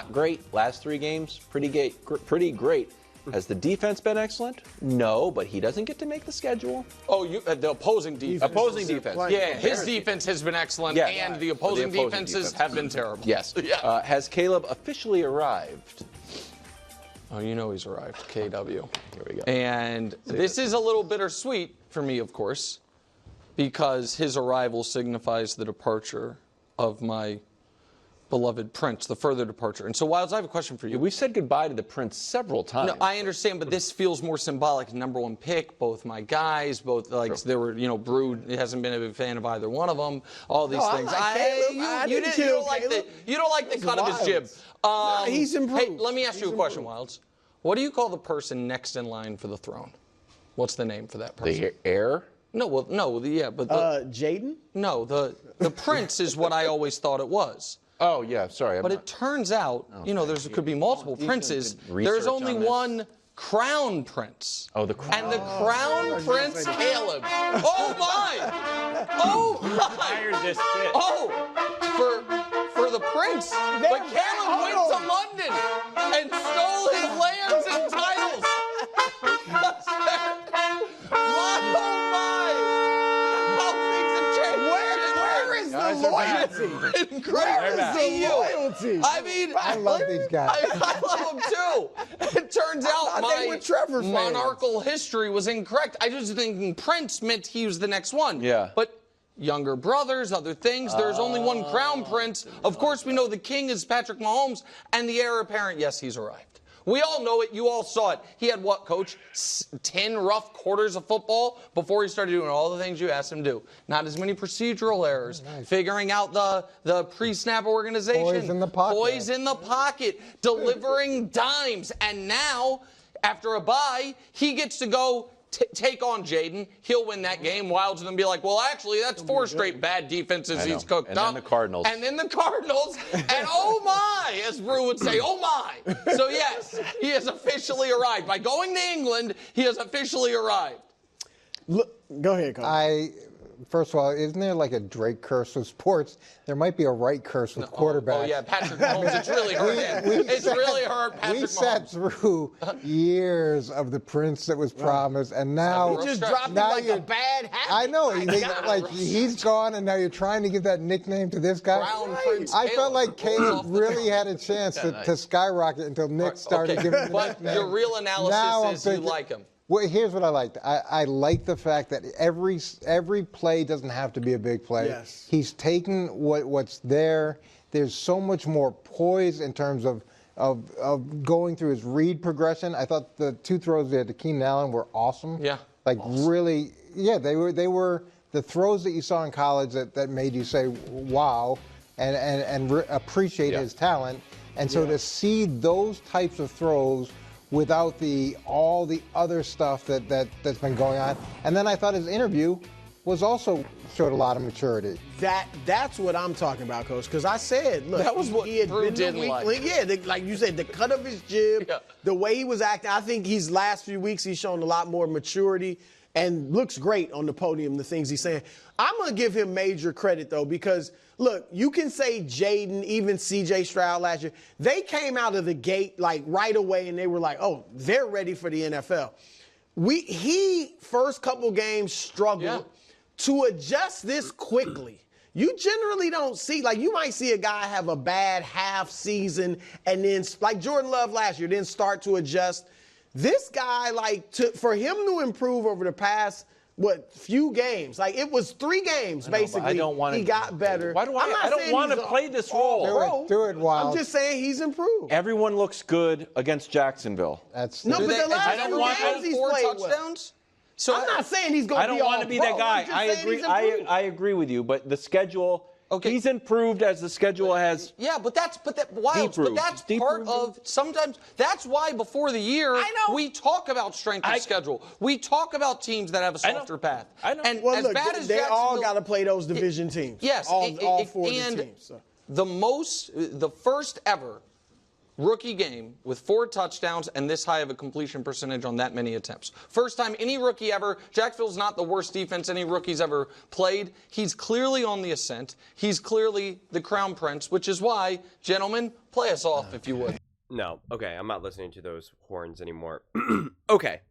not great. Last 3 games, pretty great. Has the defense been excellent? No, but he doesn't get to make the schedule. Oh, the opposing defense. Opposing defense. Yeah, his defense has been excellent, and the opposing defenses have been terrible. Yes. Yeah. Has Caleb officially arrived? Oh, you know he's arrived, KW. Here we go. And this is a little bittersweet for me, of course, because his arrival signifies the departure of my beloved Prince, the further departure. And so, Wilds, I have a question for you. We've said goodbye to the Prince several times. No, I understand, but this feels more symbolic. Number 1 pick, both my guys, both there were, Brood hasn't been a big fan of either one of them. All these things. You don't like the cut of his jib. He's improved. Hey, let me ask you a question, Wilds. What do you call the person next in line for the throne? What's the name for that person? The heir? No, but Jaden? No, the Prince is what I always thought it was. Oh, yeah, sorry. But it turns out, there could be multiple princes. There's only one crown prince. Oh, the crown. And the crown prince, Caleb. Oh, my! Oh, my! Oh, for the prince. But Caleb went to London and stole his lands and titles. Loyalty. Loyalty. I mean, I love these guys. I love them too. It turns out my monarchical history was incorrect. I was thinking Prince meant he was the next one. Yeah. But younger brothers, other things. There's only one crown prince. Of course, we know the king is Patrick Mahomes, and the heir apparent, yes, he's arrived. We all know it. You all saw it. He had what, Coach? 10 rough quarters of football before he started doing all the things you asked him to do. Not as many procedural errors. Figuring out the pre-snap organization. Poise in the pocket. Poise in the pocket. Delivering dimes. And now, after a bye, he gets to go take on Jaden. He'll win that game. Wilds will be like, well, actually, that's 4 straight bad defenses he's cooked up. And then the Cardinals. And then the Cardinals. And oh, my, as Brew would say, oh, my. So, yes, he has officially arrived. By going to England, he has officially arrived. Look, go ahead, Coach. First of all, isn't there like a Drake curse with sports? There might be a Wright curse with quarterbacks. Oh, yeah, Patrick Mahomes. It's really hurt him. It's really hurt Patrick Mahomes. We sat through years of the Prince that was promised, and now you just dropped him like a bad habit. I know. He's gone, and now you're trying to give that nickname to this guy. I felt like Caleb really had a chance to skyrocket until Nick started giving him the nickname. But your real analysis is you like him. Well, here's what I liked. I like the fact that every play doesn't have to be a big play. Yes. He's taken what's there. There's so much more poise in terms of going through his read progression. I thought the 2 throws they had to Keenan Allen were awesome. Yeah. Really, yeah, they were the throws that you saw in college that made you say, wow, and appreciate his talent. And so to see those types of throws without all the other stuff that's been going on. And then I thought his interview was also showed a lot of maturity. That's what I'm talking about, Coach. Because I said, look, that was what he had Brew been the didn't weak like. link. Yeah, like you said, the cut of his jib, the way he was acting. I think his last few weeks he's shown a lot more maturity and looks great on the podium, the things he's saying. I'm going to give him major credit, though, because, look, you can say Jaden, even C.J. Stroud last year, they came out of the gate, like, right away, and they were like, oh, they're ready for the NFL. He, first couple games, struggled to adjust this quickly. You generally don't see, like, you might see a guy have a bad half season and then, like Jordan Love last year, then start to adjust. This guy, for him to improve over the past, few games. Like, it was 3 games, basically. He got better. Why do I don't want to play this role. Do it, Wild. I'm just saying he's improved. Everyone looks good against Jacksonville. But the last 2 games he's played touchdowns. So I'm not saying he's going to be all I don't want to be that guy. I agree. I agree with you, but the schedule. Okay. He's improved as the schedule has. Yeah, but that's part of sometimes. That's why before the year we talk about strength of schedule. We talk about teams that have a softer path. I know. And well, as look, bad as they all got to play those division teams. Yes, all 4 of the teams. So. The first ever rookie game with 4 touchdowns and this high of a completion percentage on that many attempts. First time any rookie ever. Jacksonville's not the worst defense any rookie's ever played. He's clearly on the ascent. He's clearly the crown prince, which is why, gentlemen, play us off if you would. No, okay, I'm not listening to those horns anymore. Okay,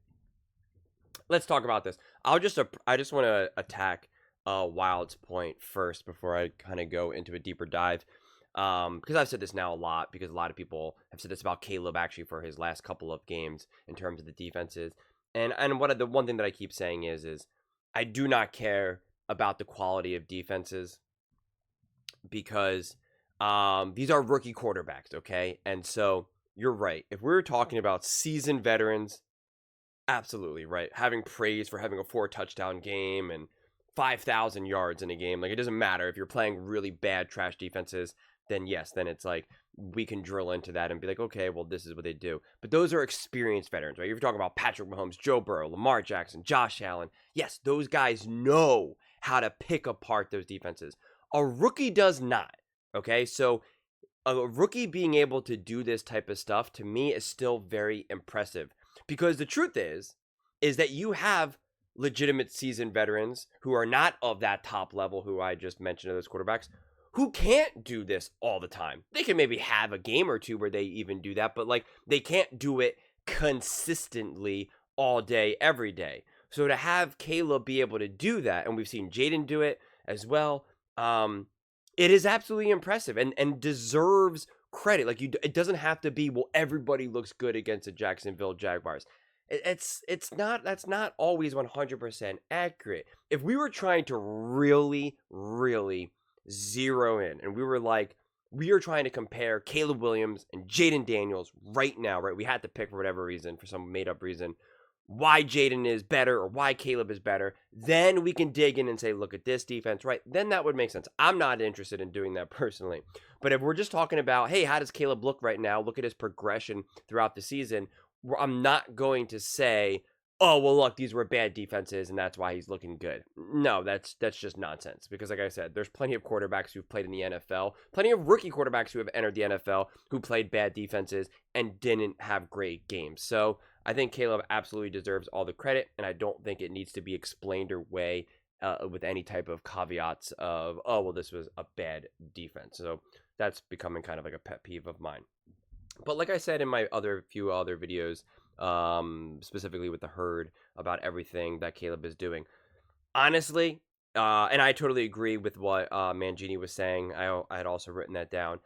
let's talk about this. I just want to attack Wild's point first before I kind of go into a deeper dive. Because I've said this now a lot, because a lot of people have said this about Caleb actually for his last couple of games in terms of the defenses. And the one thing that I keep saying is I do not care about the quality of defenses, because these are rookie quarterbacks, okay? And so you're right. If we're talking about seasoned veterans, absolutely right. Having praise for having a 4-touchdown game and 5,000 yards in a game, like, it doesn't matter if you're playing really bad trash defenses. Then yes, then it's like we can drill into that and be like, okay, well, this is what they do. But those are experienced veterans, right? You're talking about Patrick Mahomes, Joe Burrow, Lamar Jackson, Josh Allen. Yes, those guys know how to pick apart those defenses. A rookie does not, okay? So a rookie being able to do this type of stuff, to me, is still very impressive. Because the truth is that you have legitimate seasoned veterans who are not of that top level, who I just mentioned of those quarterbacks, who can't do this all the time. They can maybe have a game or two where they even do that, but like, they can't do it consistently all day, every day. So to have Caleb be able to do that, and we've seen Jaden do it as well, it is absolutely impressive and deserves credit. Like, it doesn't have to be, well, everybody looks good against the Jacksonville Jaguars. That's not always 100% accurate. If we were trying to really zero in, and we were like, we are trying to compare Caleb Williams and Jaden Daniels right now, right? We had to pick for whatever reason, for some made up reason, why Jaden is better or why Caleb is better. Then we can dig in and say, look at this defense, right? Then that would make sense. I'm not interested in doing that personally. But if we're just talking about, hey, how does Caleb look right now? Look at his progression throughout the season. I'm not going to say, oh, well, look, these were bad defenses, and that's why he's looking good. No, that's just nonsense. Because like I said, there's plenty of quarterbacks who've played in the NFL, plenty of rookie quarterbacks who have entered the NFL who played bad defenses and didn't have great games. So I think Caleb absolutely deserves all the credit, and I don't think it needs to be explained away with any type of caveats of, oh, well, this was a bad defense. So that's becoming kind of like a pet peeve of mine. But like I said in my few other videos, specifically with the herd, about everything that Caleb is doing, honestly, and I totally agree with what Mangini was saying. I had also written that down.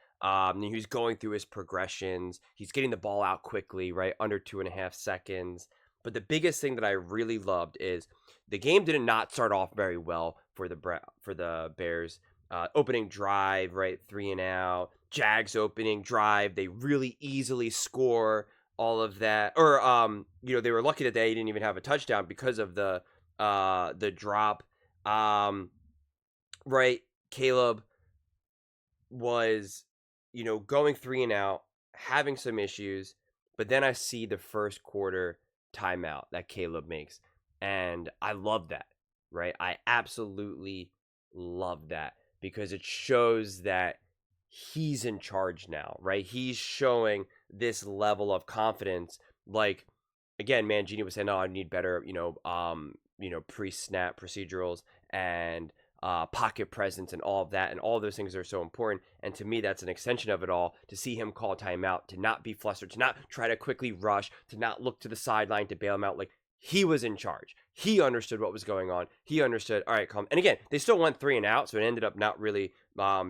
He's going through his progressions. He's getting the ball out quickly, right, under 2.5 seconds. But the biggest thing that I really loved is the game did not start off very well for the Bears. Opening drive, right, 3 and out. Jags opening drive, they really easily score all of that. Or they were lucky that they didn't even have a touchdown because of the drop. Right, Caleb was going 3 and out, having some issues, but then I see the first quarter timeout that Caleb makes, and I love that, right? I absolutely love that, because it shows that he's in charge now, right? He's showing this level of confidence. Like, again, Mangini was saying, "Oh, I need better, pre-snap procedurals and pocket presence and all of that, and all those things are so important." And to me, that's an extension of it all. To see him call timeout, to not be flustered, to not try to quickly rush, to not look to the sideline to bail him out. Like, he was in charge. He understood what was going on. He understood, all right, calm. And again, they still went 3 and out, so it ended up not really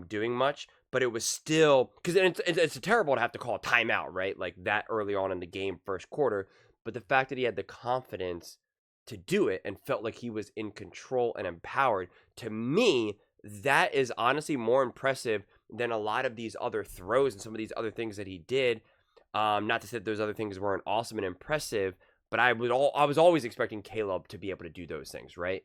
doing much. But it was still, because it's terrible to have to call a timeout, right? Like that early on in the game, first quarter. But the fact that he had the confidence to do it and felt like he was in control and empowered, to me, that is honestly more impressive than a lot of these other throws and some of these other things that he did. Not to say that those other things weren't awesome and impressive, but I was always expecting Caleb to be able to do those things, right?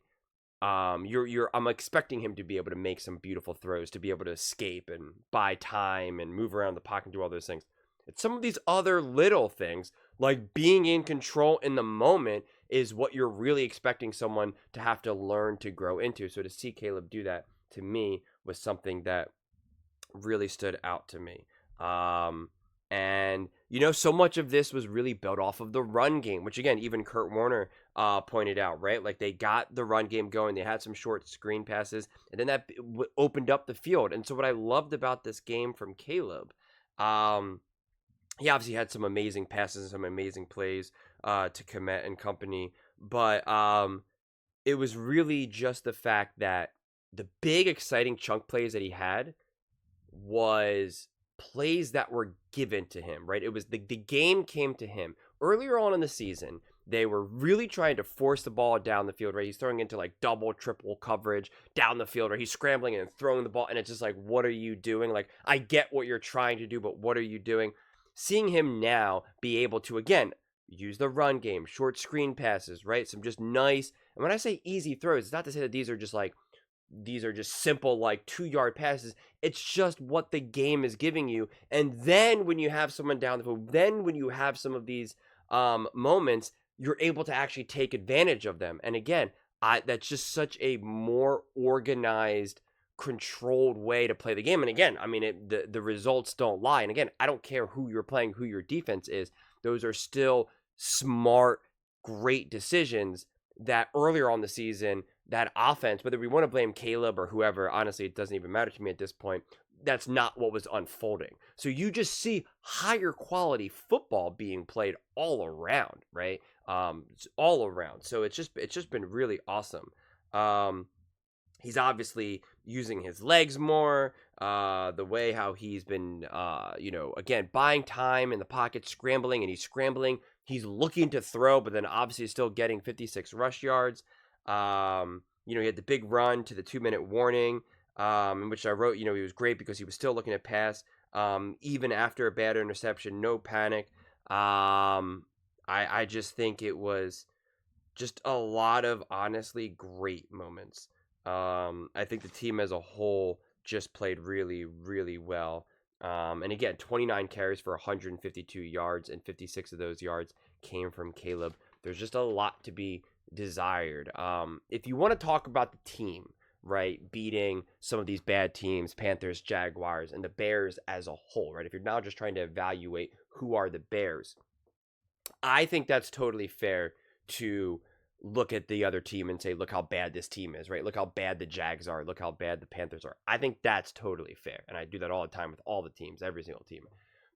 I'm expecting him to be able to make some beautiful throws, to be able to escape and buy time and move around the pocket and do all those things. It's some of these other little things, like being in control in the moment, is what you're really expecting someone to have to learn to grow into. So to see Caleb do that, to me, was something that really stood out to me. And, so much of this was really built off of the run game, which, again, even Kurt Warner pointed out, right? Like, they got the run game going. They had some short screen passes, and then that opened up the field. And so what I loved about this game from Caleb, he obviously had some amazing passes and some amazing plays to Komet and company. But it was really just the fact that the big, exciting chunk plays that he had was plays that were given to him, right? It was the game came to him. Earlier on in the season, they were really trying to force the ball down the field, right? He's throwing into like double, triple coverage down the field, or he's scrambling and throwing the ball, and it's just like, what are you doing? Like, I get what you're trying to do, but what are you doing? Seeing him now be able to, again, use the run game, short screen passes, right? Some just nice, and when I say easy throws, it's not to say that these are just simple, like 2-yard passes. It's just what the game is giving you. And then when you have someone down the field, then when you have some of these moments, you're able to actually take advantage of them. And again, that's just such a more organized, controlled way to play the game. And again, I mean, the results don't lie. And again, I don't care who you're playing, who your defense is. Those are still smart, great decisions that earlier on the season, that offense, whether we want to blame Caleb or whoever, honestly, it doesn't even matter to me at this point. That's not what was unfolding. So you just see higher quality football being played all around, right? All around. So it's just been really awesome. He's obviously using his legs more, the way how he's been, again, buying time in the pocket, scrambling, and he's scrambling. He's looking to throw, but then obviously still getting 56 rush yards. He had the big run to the 2-minute warning, in which I wrote, he was great because he was still looking at pass, even after a bad interception, no panic. I just think it was just a lot of honestly great moments. I think the team as a whole just played really, really well. And again, 29 carries for 152 yards, and 56 of those yards came from Caleb. There's just a lot to be desired. If you want to talk about the team, right, beating some of these bad teams, Panthers, Jaguars, and the Bears as a whole, right, if you're now just trying to evaluate who are the Bears, I think that's totally fair to look at the other team and say, look how bad this team is, right? Look how bad the Jags are. Look how bad the Panthers are. I think that's totally fair. And I do that all the time with all the teams, every single team.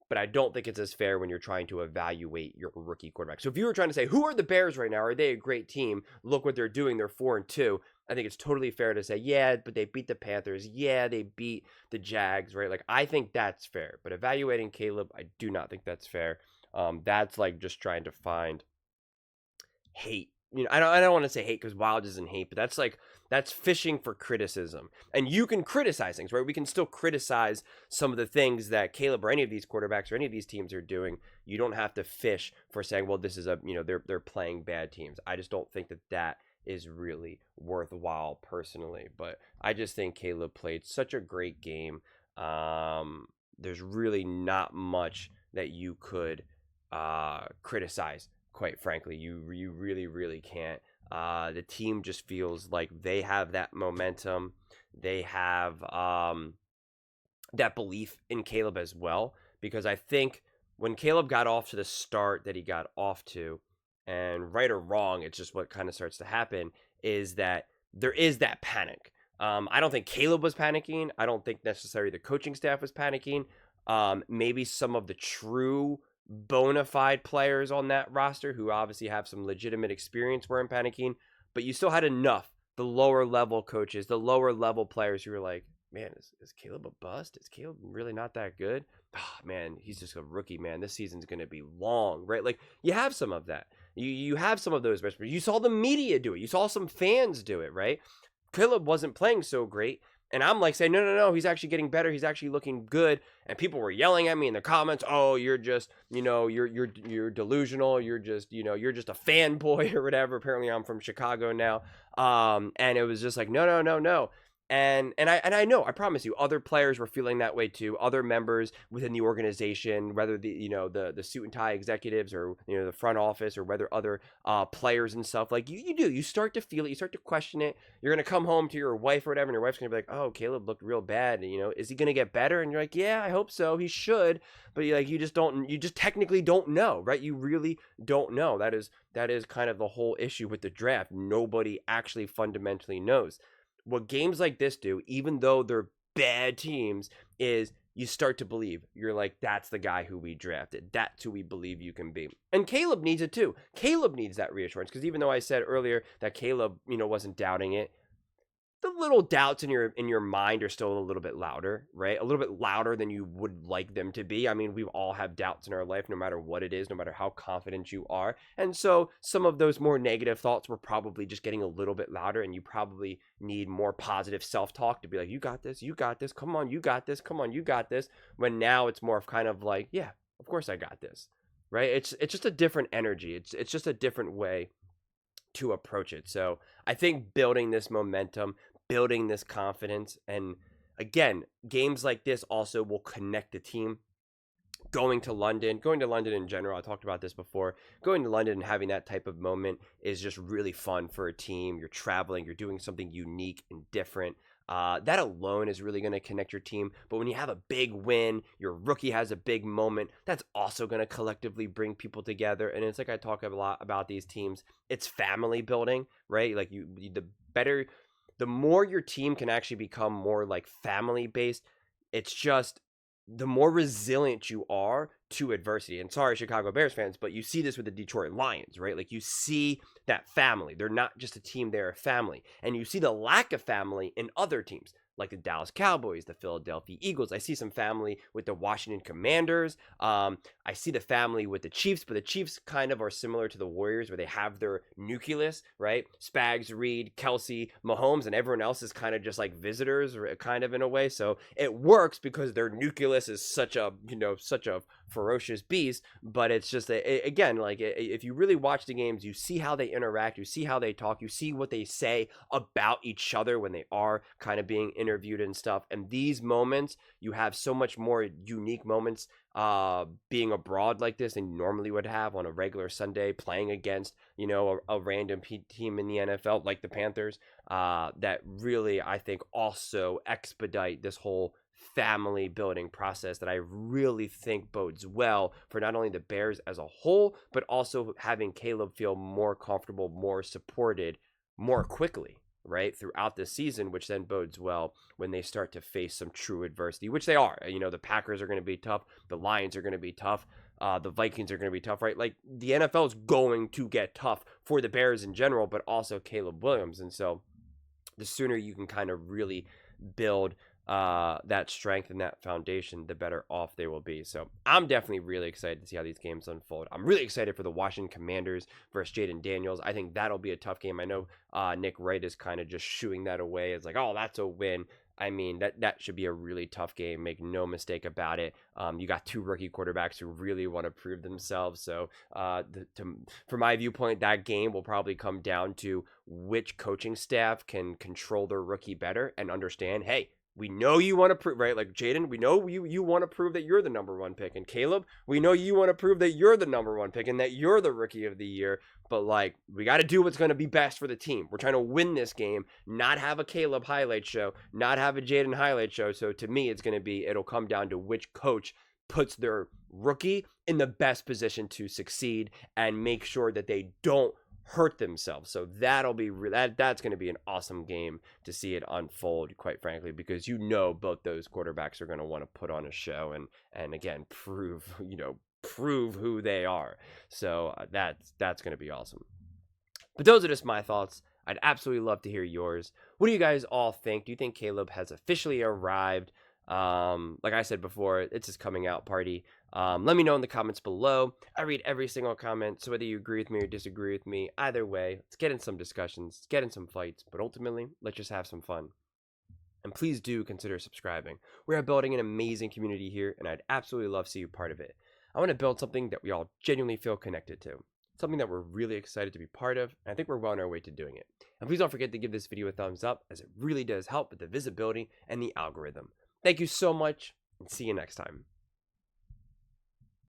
But I don't think it's as fair when you're trying to evaluate your rookie quarterback. So if you were trying to say, who are the Bears right now? Are they a great team? Look what they're doing. They're 4-2. I think it's totally fair to say, yeah, but they beat the Panthers. Yeah, they beat the Jags, right? Like, I think that's fair. But evaluating Caleb, I do not think that's fair. That's like just trying to find hate. I don't want to say hate because Wild isn't hate, but that's fishing for criticism. And you can criticize things, right? We can still criticize some of the things that Caleb or any of these quarterbacks or any of these teams are doing. You don't have to fish for saying, well, this is they're playing bad teams. I just don't think that is really worthwhile personally. But I just think Caleb played such a great game. There's really not much that you could criticize. Quite frankly, you really, really can't. The team just feels like they have that momentum. They have that belief in Caleb as well. Because I think when Caleb got off to the start that he got off to, and right or wrong, it's just what kind of starts to happen, is that there is that panic. I don't think Caleb was panicking. I don't think necessarily the coaching staff was panicking. Maybe some of the true bona fide players on that roster who obviously have some legitimate experience weren't panicking, but you still had enough, the lower level coaches, the lower level players who were like, man, is Caleb a bust? Is Caleb really not that good? Oh, man, he's just a rookie, man. This season's going to be long, right? Like, you have some of that. You have some of those, but you saw the media do it. You saw some fans do it, right? Caleb wasn't playing so great. And I'm like saying, no, he's actually getting better. He's actually looking good. And people were yelling at me in the comments, oh, you're just, you're delusional. You're just, you're just a fanboy or whatever. Apparently I'm from Chicago now. And it was just like, no. I know, I promise you, other players were feeling that way too. Other members within the organization, whether the suit and tie executives or the front office, or whether other players and stuff, like you start to feel it, you start to question it. You're gonna come home to your wife or whatever, and your wife's gonna be like, "Oh, Caleb looked real bad. Is he gonna get better?" And you're like, "Yeah, I hope so. He should." But you just technically don't know, right? You really don't know. That is kind of the whole issue with the draft. Nobody actually fundamentally knows. What games like this do, even though they're bad teams, is you start to believe. You're like, that's the guy who we drafted. That's who we believe you can be. And Caleb needs it too. Caleb needs that reassurance, because even though I said earlier that Caleb, wasn't doubting it, the little doubts in your mind are still a little bit louder, right? A little bit louder than you would like them to be. I mean, we all have doubts in our life, no matter what it is, no matter how confident you are. And so some of those more negative thoughts were probably just getting a little bit louder, and you probably need more positive self-talk to be like, you got this, come on, you got this, come on, you got this. When now it's more of kind of like, yeah, of course I got this, right? It's just a different energy. It's just a different way to approach it. So I think building this momentum, building this confidence, and again, games like this also will connect the team. Going to London in general, I talked about this before, going to London and having that type of moment is just really fun for a team. You're traveling, you're doing something unique and different. That alone is really going to connect your team. But when you have a big win, your rookie has a big moment, that's also going to collectively bring people together. And it's like I talk a lot about these teams, it's family building, right? Like the more your team can actually become more like family based, it's just the more resilient you are to adversity. And sorry, Chicago Bears fans, but you see this with the Detroit Lions, right? Like you see that family. They're not just a team, they're a family. And you see the lack of family in other teams, like the Dallas Cowboys, the Philadelphia Eagles. I see some family with the Washington Commanders. I see the family with the Chiefs, but the Chiefs kind of are similar to the Warriors, where they have their nucleus, right? Spags, Reed, Kelsey, Mahomes, and everyone else is kind of just like visitors, kind of in a way. So it works because their nucleus is such a ferocious beast. But it's just again, like if you really watch the games, you see how they interact, you see how they talk, you see what they say about each other when they are kind of being interviewed and stuff. And these moments, you have so much more unique moments being abroad like this than you normally would have on a regular Sunday, playing against a random team in the NFL like the Panthers, that really, I think, also expedite this whole family building process that I really think bodes well for not only the Bears as a whole, but also having Caleb feel more comfortable, more supported more quickly, right, throughout the season, which then bodes well when they start to face some true adversity, which they are. The Packers are going to be tough. The Lions are going to be tough. The Vikings are going to be tough, right? Like the NFL is going to get tough for the Bears in general, but also Caleb Williams. And so the sooner you can kind of really build that strength and that foundation, the better off they will be. So I'm definitely really excited to see how these games unfold. I'm really excited for the Washington Commanders versus Jaden Daniels. I think that'll be a tough game. I know Nick Wright is kind of just shooing that away. It's like, oh, that's a win. I mean, that should be a really tough game. Make no mistake about it. You got two rookie quarterbacks who really want to prove themselves. So from my viewpoint, that game will probably come down to which coaching staff can control their rookie better and understand, hey, we know you want to prove, right? Like Jaden, we know you want to prove that you're the number one pick. And Caleb, we know you want to prove that you're the number one pick and that you're the rookie of the year. But like, we got to do what's going to be best for the team. We're trying to win this game, not have a Caleb highlight show, not have a Jaden highlight show. So to me, it'll come down to which coach puts their rookie in the best position to succeed and make sure that they don't hurt themselves. So that'll be that's going to be an awesome game to see it unfold, quite frankly, because both those quarterbacks are going to want to put on a show and again prove who they are. So that's going to be awesome. But those are just my thoughts. I'd absolutely love to hear yours. What do you guys all think? Do you think Caleb has officially arrived? Like I said before, it's his coming out party. Let me know in the comments below. I read every single comment, so whether you agree with me or disagree with me, either way, let's get in some discussions, let's get in some fights, but ultimately, let's just have some fun. And please do consider subscribing. We are building an amazing community here, and I'd absolutely love to see you part of it. I want to build something that we all genuinely feel connected to. something that we're really excited to be part of, and I think we're well on our way to doing it. And please don't forget to give this video a thumbs up, as it really does help with the visibility and the algorithm. Thank you so much, and see you next time.